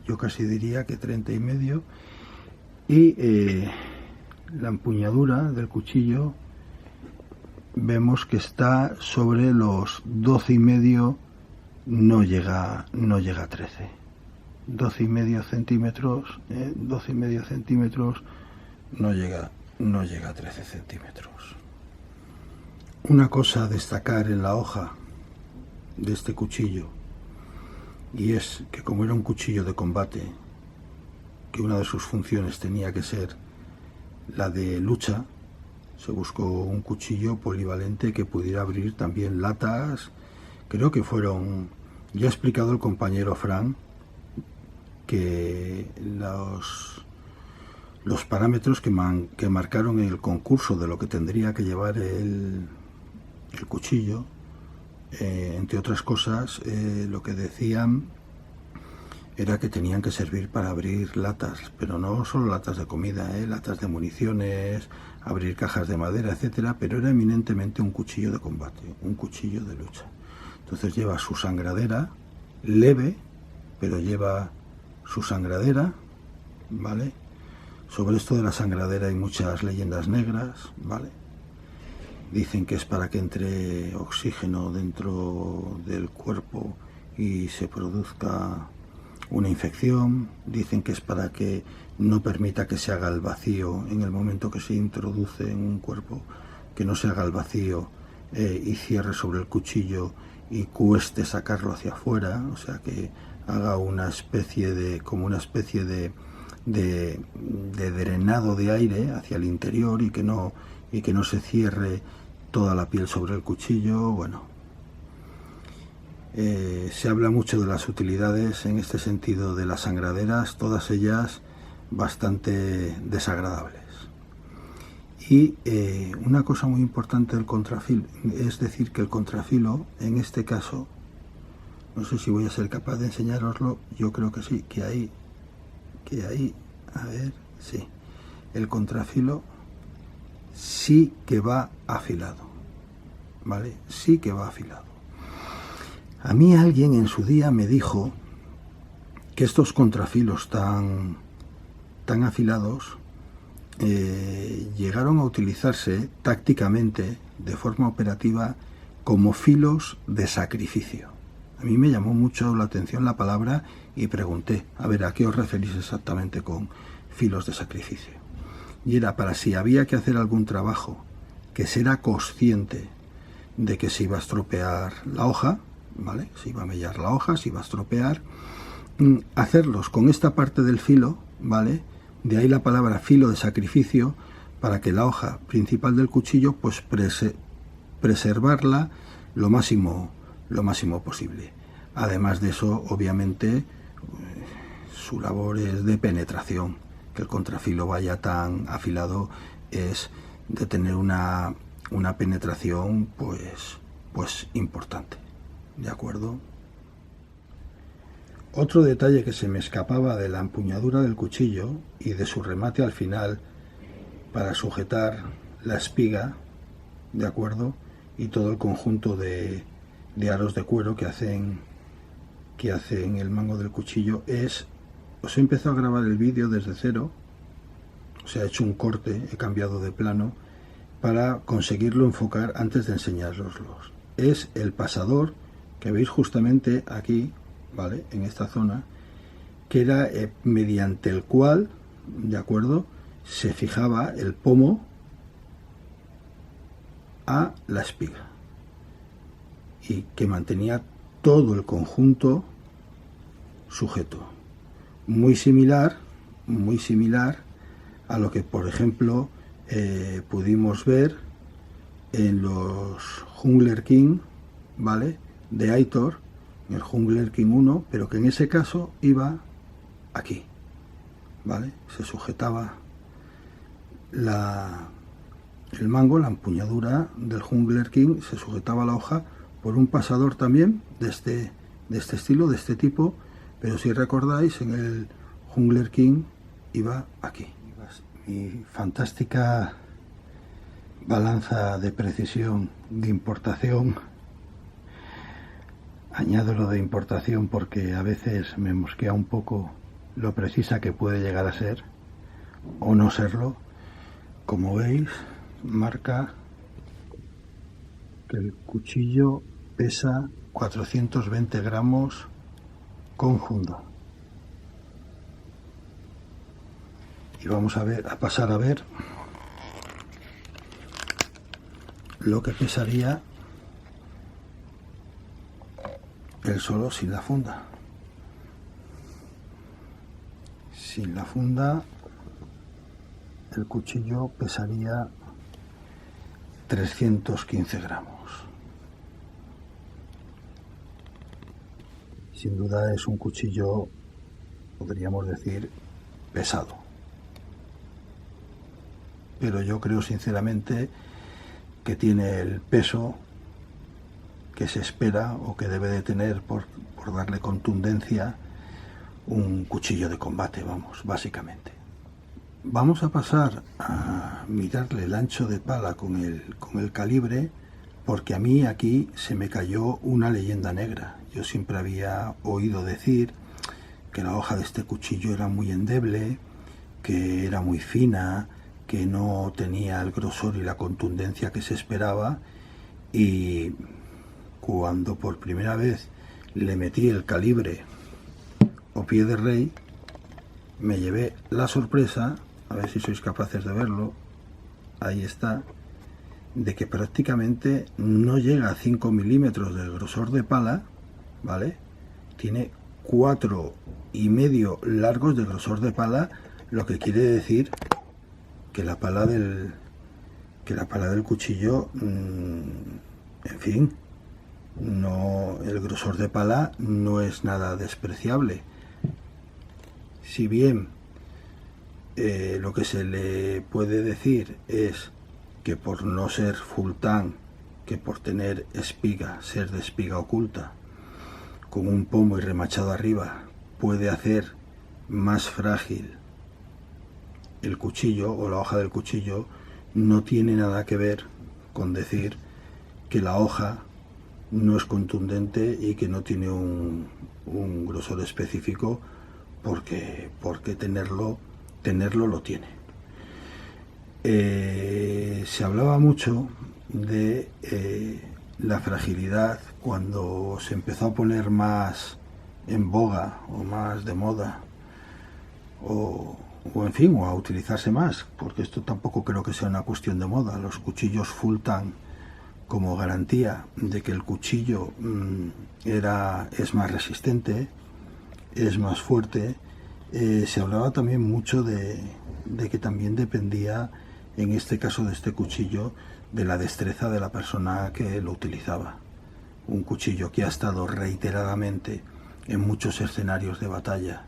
Speaker 1: Yo casi diría que 30,5. Y la empuñadura del cuchillo vemos que está sobre los 12,5, no llega a 13. 12,5 centímetros, 12,5 centímetros, no llega a 13 centímetros. Una cosa a destacar en la hoja de este cuchillo, y es que como era un cuchillo de combate, que una de sus funciones tenía que ser la de lucha, se buscó un cuchillo polivalente que pudiera abrir también latas. Creo que fueron, ya ha explicado el compañero Fran, que los parámetros que marcaron en el concurso de lo que tendría que llevar el cuchillo, entre otras cosas, lo que decían era que tenían que servir para abrir latas, pero no solo latas de comida, latas de municiones, abrir cajas de madera, etcétera, pero era eminentemente un cuchillo de combate, un cuchillo de lucha. Entonces lleva su sangradera, leve, pero lleva su sangradera, ¿vale? Sobre esto de la sangradera hay muchas leyendas negras, ¿vale? Dicen que es para que entre oxígeno dentro del cuerpo y se produzca una infección. Dicen que es para que no permita que se haga el vacío en el momento que se introduce en un cuerpo, que no se haga el vacío y cierre sobre el cuchillo y cueste sacarlo hacia afuera, o sea que haga una especie de drenado de aire hacia el interior y que no se cierre toda la piel sobre el cuchillo. Bueno, se habla mucho de las utilidades en este sentido de las sangraderas, todas ellas bastante desagradables. Y una cosa muy importante del contrafilo, es decir, que el contrafilo, en este caso, no sé si voy a ser capaz de enseñároslo, yo creo que sí, que ahí, a ver, sí, el contrafilo sí que va afilado, ¿vale? Sí que va afilado. A mí alguien en su día me dijo que estos contrafilos tan afilados llegaron a utilizarse tácticamente, de forma operativa, como filos de sacrificio. A mí me llamó mucho la atención la palabra y pregunté, a ver, ¿a qué os referís exactamente con filos de sacrificio? Y era para si había que hacer algún trabajo que se era consciente de que se iba a estropear la hoja, ¿vale? Se iba a mellar la hoja, se iba a estropear, hacerlos con esta parte del filo, ¿vale? De ahí la palabra filo de sacrificio, para que la hoja principal del cuchillo, pues preservarla lo máximo posible. Además de eso, obviamente, su labor es de penetración. Que el contrafilo vaya tan afilado es de tener una penetración pues importante, ¿de acuerdo? Otro detalle que se me escapaba de la empuñadura del cuchillo y de su remate al final para sujetar la espiga, ¿de acuerdo? Y todo el conjunto de aros de cuero que hacen el mango del cuchillo es... Os he empezado a grabar el vídeo desde cero, o sea, he hecho un corte, he cambiado de plano para conseguirlo enfocar antes de enseñároslos. Es el pasador que veis justamente aquí, ¿vale? En esta zona, que era mediante el cual, ¿de acuerdo?, se fijaba el pomo a la espiga y que mantenía todo el conjunto sujeto. Muy similar a lo que, por ejemplo, pudimos ver en los Jungler King, ¿vale?, de Aitor, en el Jungler King 1, pero que en ese caso iba aquí, ¿vale? Se sujetaba el mango, la empuñadura del Jungler King, se sujetaba a la hoja por un pasador también de este estilo, de este tipo, pero si recordáis, en el Jungler King iba aquí. Mi fantástica balanza de precisión de importación, añado lo de importación porque a veces me mosquea un poco lo precisa que puede llegar a ser o no serlo. Como veis, marca que el cuchillo pesa 420 gramos con funda. Y vamos a pasar a ver lo que pesaría el solo sin la funda. Sin la funda, el cuchillo pesaría 315 gramos. Sin duda es un cuchillo, podríamos decir, pesado. Pero yo creo sinceramente que tiene el peso que se espera o que debe de tener por darle contundencia un cuchillo de combate, vamos, básicamente. Vamos a pasar a mirarle el ancho de pala con el calibre, porque a mí aquí se me cayó una leyenda negra. Yo siempre había oído decir que la hoja de este cuchillo era muy endeble, que era muy fina, que no tenía el grosor y la contundencia que se esperaba, y cuando por primera vez le metí el calibre o pie de rey, me llevé la sorpresa, a ver si sois capaces de verlo, ahí está, de que prácticamente no llega a 5 milímetros del grosor de pala, ¿vale? Tiene 4,5 largos de grosor de pala, lo que quiere decir que la pala del cuchillo, en fin, no, el grosor de pala no es nada despreciable. Si bien lo que se le puede decir es que por no ser full tan, que por tener espiga, ser de espiga oculta, con un pomo y remachado arriba, puede hacer más frágil el cuchillo o la hoja del cuchillo, no tiene nada que ver con decir que la hoja no es contundente y que no tiene un grosor específico, porque tenerlo lo tiene. Se hablaba mucho de la fragilidad cuando se empezó a poner más en boga o más de moda o en fin, o a utilizarse más, porque esto tampoco creo que sea una cuestión de moda, los cuchillos full tan, como garantía de que el cuchillo es más resistente, es más fuerte. Se hablaba también mucho de que también dependía, en este caso de este cuchillo, de la destreza de la persona que lo utilizaba. Un cuchillo que ha estado reiteradamente en muchos escenarios de batalla,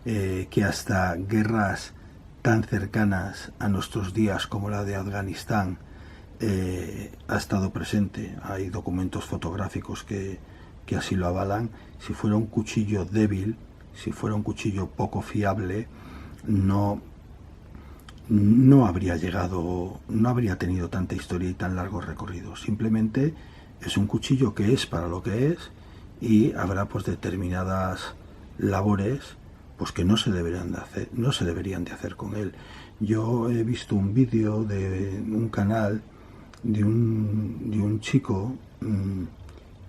Speaker 1: que hasta guerras tan cercanas a nuestros días como la de Afganistán ha estado presente. Hay documentos fotográficos que así lo avalan. Si fuera un cuchillo débil, si fuera un cuchillo poco fiable, no habría llegado, no habría tenido tanta historia y tan largo recorrido. Simplemente es un cuchillo que es para lo que es, y habrá pues determinadas labores pues que no se deberían de hacer con él. Yo he visto un vídeo de un canal de un chico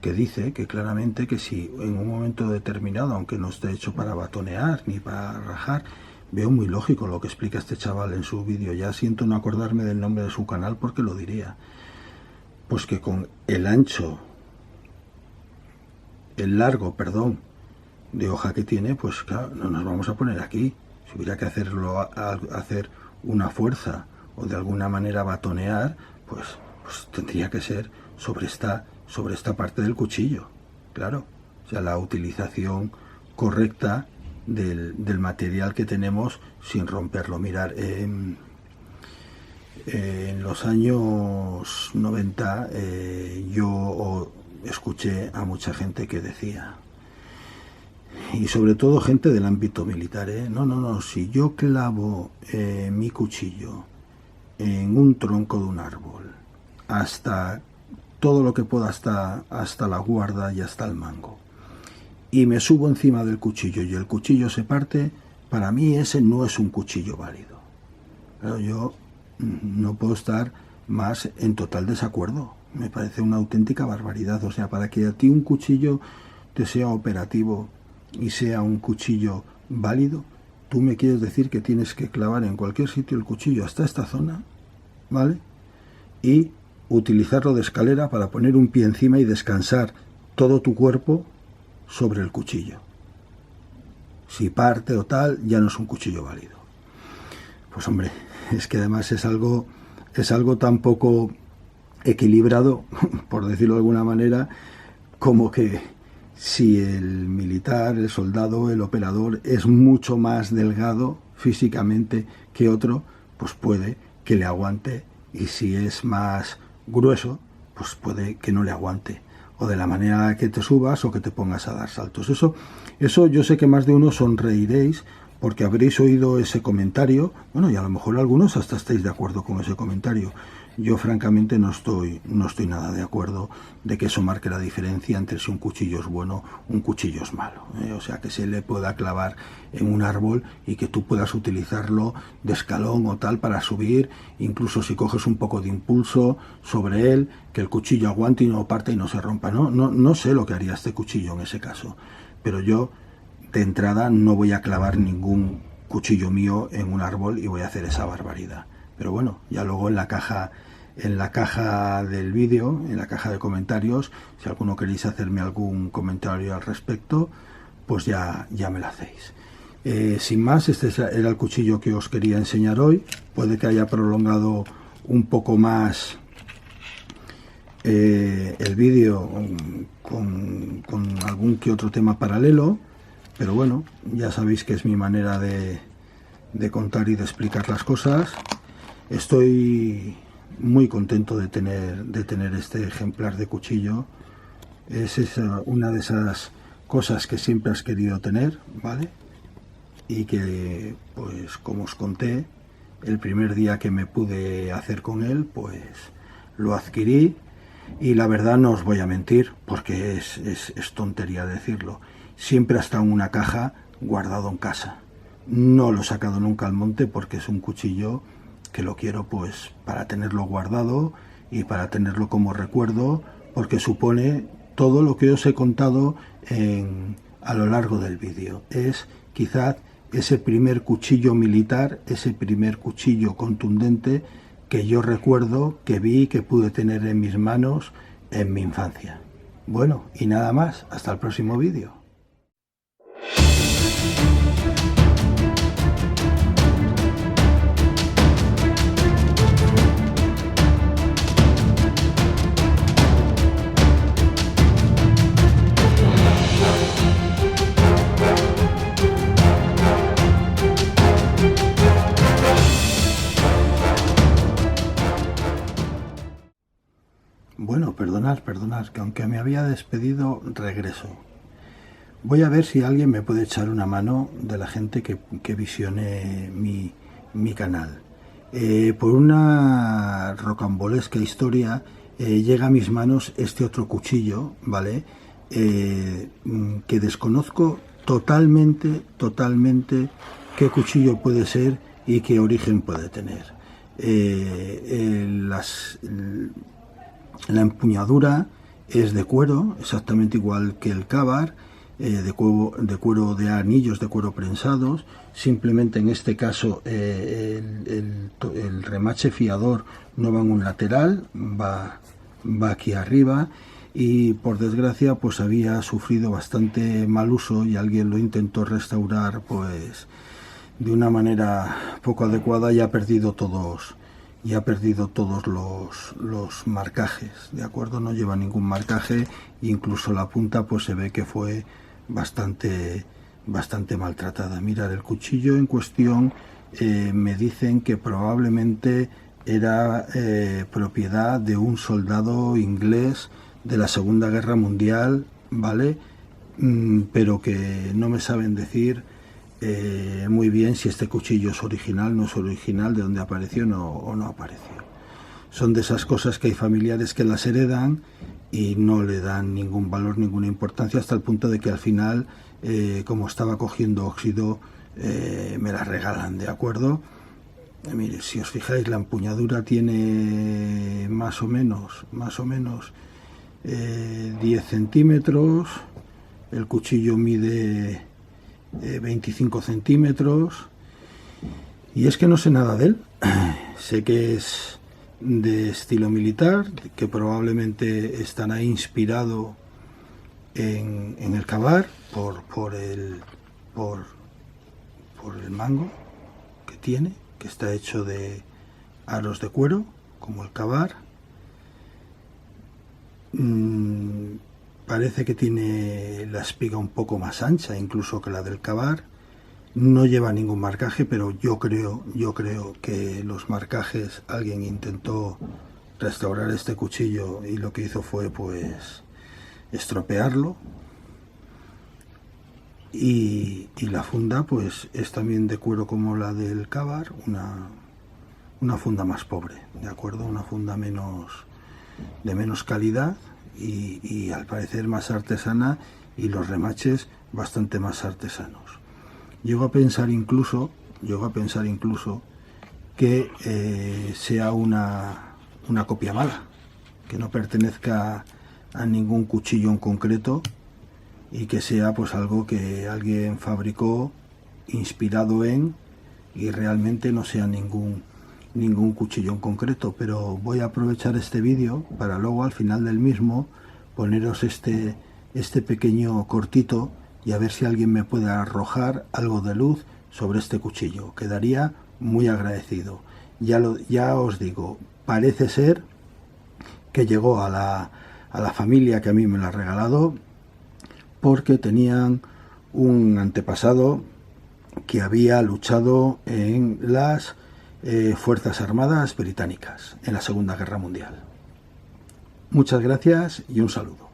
Speaker 1: que dice que claramente que si en un momento determinado, aunque no esté hecho para batonear ni para rajar, veo muy lógico lo que explica este chaval en su vídeo. Ya siento no acordarme del nombre de su canal porque lo diría. Pues que con el largo, de hoja que tiene, pues claro, no nos vamos a poner aquí. Si hubiera que hacer una fuerza o de alguna manera batonear, pues tendría que ser sobre esta parte del cuchillo, claro. O sea, la utilización correcta del material que tenemos sin romperlo. Mirar, en los años 90 yo escuché a mucha gente que decía, y sobre todo gente del ámbito militar, no, si yo clavo mi cuchillo en un tronco de un árbol hasta todo lo que pueda, hasta la guarda y hasta el mango, y me subo encima del cuchillo y el cuchillo se parte, para mí ese no es un cuchillo válido. Pero yo no puedo estar más en total desacuerdo. Me parece una auténtica barbaridad. O sea, para que a ti un cuchillo te sea operativo y sea un cuchillo válido, tú me quieres decir que tienes que clavar en cualquier sitio el cuchillo hasta esta zona, ¿vale? Y utilizarlo de escalera para poner un pie encima y descansar todo tu cuerpo sobre el cuchillo. Si parte o tal, ya no es un cuchillo válido. Pues hombre, es que además es algo tan poco equilibrado, por decirlo de alguna manera, como que si el militar, el soldado, el operador es mucho más delgado físicamente que otro, pues puede que le aguante, y si es más grueso, pues puede que no le aguante, o de la manera que te subas o que te pongas a dar saltos. Eso yo sé que más de uno sonreiréis porque habréis oído ese comentario, bueno, y a lo mejor algunos hasta estáis de acuerdo con ese comentario. Yo francamente no estoy nada de acuerdo de que eso marque la diferencia entre si un cuchillo es bueno o un cuchillo es malo. O sea, que se le pueda clavar en un árbol y que tú puedas utilizarlo de escalón o tal para subir, incluso si coges un poco de impulso sobre él, que el cuchillo aguante y no parte y no se rompa. No sé lo que haría este cuchillo en ese caso, pero yo de entrada no voy a clavar ningún cuchillo mío en un árbol y voy a hacer esa barbaridad. Pero bueno, ya luego en la caja del vídeo, en la caja de comentarios, si alguno queréis hacerme algún comentario al respecto, pues ya me lo hacéis. Sin más, este era el cuchillo que os quería enseñar hoy. Puede que haya prolongado un poco más el vídeo con algún que otro tema paralelo, pero bueno, ya sabéis que es mi manera de contar y de explicar las cosas. Estoy muy contento de tener este ejemplar de cuchillo. Es una de esas cosas que siempre has querido tener, ¿vale? Y que, pues como os conté, el primer día que me pude hacer con él, pues lo adquirí, y la verdad no os voy a mentir, porque es tontería decirlo. Siempre ha estado en una caja guardado en casa. No lo he sacado nunca al monte porque es un cuchillo que lo quiero pues para tenerlo guardado y para tenerlo como recuerdo, porque supone todo lo que os he contado a lo largo del vídeo. Es quizás ese primer cuchillo militar, ese primer cuchillo contundente que yo recuerdo, que vi, que pude tener en mis manos en mi infancia. Bueno, y nada más, hasta el próximo vídeo. Bueno, perdonad, que aunque me había despedido, regreso. Voy a ver si alguien me puede echar una mano de la gente que visione mi canal. Por una rocambolesca historia, llega a mis manos este otro cuchillo, ¿vale? Que desconozco totalmente qué cuchillo puede ser y qué origen puede tener. La empuñadura es de cuero, exactamente igual que el cábar, de cuero de anillos de cuero prensados. Simplemente en este caso el remache fiador no va en un lateral, va aquí arriba, y por desgracia pues había sufrido bastante mal uso y alguien lo intentó restaurar pues de una manera poco adecuada y ha perdido todos los marcajes, ¿de acuerdo? No lleva ningún marcaje, incluso la punta pues se ve que fue bastante bastante maltratada. Mirad, el cuchillo en cuestión me dicen que probablemente era propiedad de un soldado inglés de la Segunda Guerra Mundial, ¿vale? Pero que no me saben decir muy bien si este cuchillo es original, no es original, de dónde apareció o no apareció. Son de esas cosas que hay familiares que las heredan y no le dan ningún valor, ninguna importancia, hasta el punto de que al final, como estaba cogiendo óxido, me la regalan, ¿de acuerdo? Mire, si os fijáis, la empuñadura tiene más o menos 10 centímetros, el cuchillo mide 25 centímetros, y es que no sé nada de él. Sé que es de estilo militar, que probablemente estará inspirado en el Ka-Bar por el mango que tiene, que está hecho de aros de cuero, como el Ka-Bar. Parece que tiene la espiga un poco más ancha incluso que la del Ka-Bar. No lleva ningún marcaje, pero yo creo que los marcajes, alguien intentó restaurar este cuchillo y lo que hizo fue pues estropearlo. Y la funda pues es también de cuero como la del Ka-Bar, una funda más pobre, ¿de acuerdo? Una funda de menos calidad y al parecer más artesana, y los remaches bastante más artesanos. Llego a pensar incluso que sea una copia mala, que no pertenezca a ningún cuchillo en concreto y que sea pues algo que alguien fabricó inspirado en, y realmente no sea ningún cuchillo en concreto. Pero voy a aprovechar este vídeo para luego al final del mismo poneros este pequeño cortito y a ver si alguien me puede arrojar algo de luz sobre este cuchillo. Quedaría muy agradecido. Ya os digo, parece ser que llegó a la familia que a mí me la ha regalado, porque tenían un antepasado que había luchado en las Fuerzas Armadas británicas en la Segunda Guerra Mundial. Muchas gracias y un saludo.